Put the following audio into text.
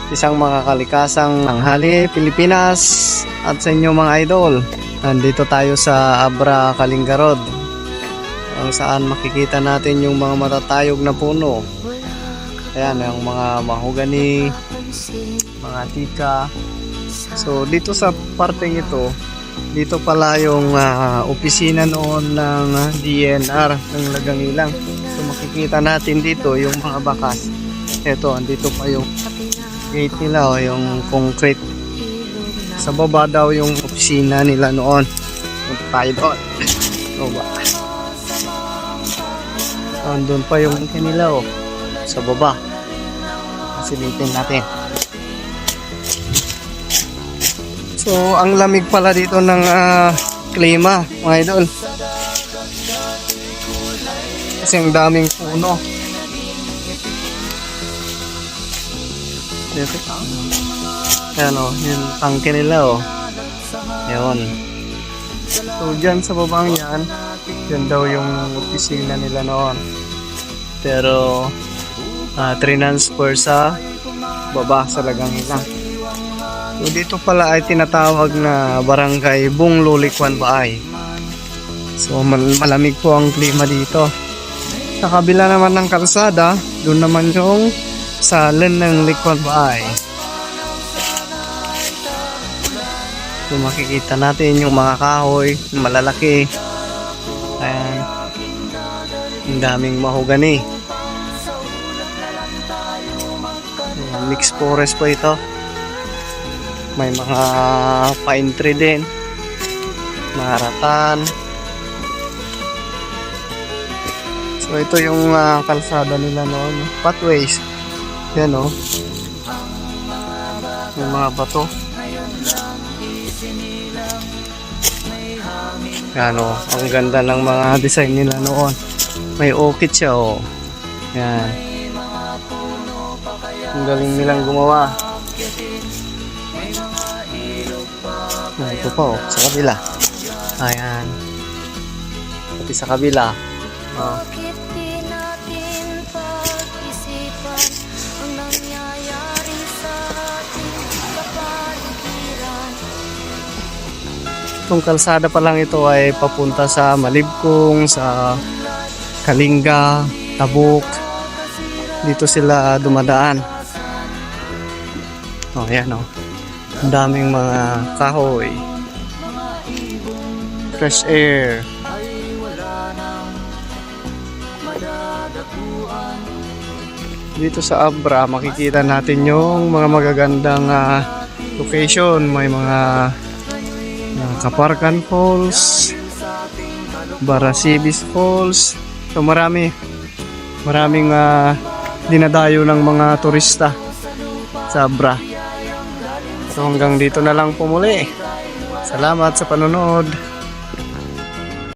Isang makakalikasang tanghali Pilipinas at sa inyo mga idol. Nandito tayo sa Abra, Kalinga Road, kung saan makikita natin yung mga matatayog na puno. Ayan, yung mga mahogani, mga tika. So dito sa parteng ito, dito pala yung opisina noon ng DNR ng Lagangilang. So makikita natin dito yung mga bakas. Ito, andito pa yung gate nila, yung concrete. Sa baba daw yung opisina nila noon. Punta tayo doon. Andun pa yung kanila sa baba. Silipin natin. So ang lamig pala dito ng klima, mga idol. Kasi ang daming puno. Ayan yung tangke nila Ayan. So dyan sa babang yan, yan daw yung opisina nila noon. Pero transfer sa baba sa Lagangilang. So dito pala ay tinatawag na Barangay Bunglo, Likwan Baay. So malamig po ang klima dito. Sa kabila naman ng kalsada, doon naman yung salin ng Likwan Baay. So makikita natin yung mga kahoy, malalaki. Ayan. Ang daming mahogani. Ayan, mixed forest po ito. May mga pine tree din. Mga ratan. So ito yung kalsada nila noon. Pathways. Yan yung mga bato. Yan ang ganda ng mga design nila noon. May orchid siya Yan. Ang galing nilang gumawa. Ito pa sa kabila. Ayan. Pati sa kabila. Itong kalsada pa lang ito ay papunta sa Malibkong, sa Kalinga, Tabuk. Dito sila dumadaan. Ayan ang daming mga kahoy. Fresh air. Dito sa Abra, makikita natin yung mga magagandang location. May mga Kaparkan Falls, Barasibis Falls. So maraming dinadayo ng mga turista sa Abra. So hanggang dito na lang po muli. Salamat sa panonood.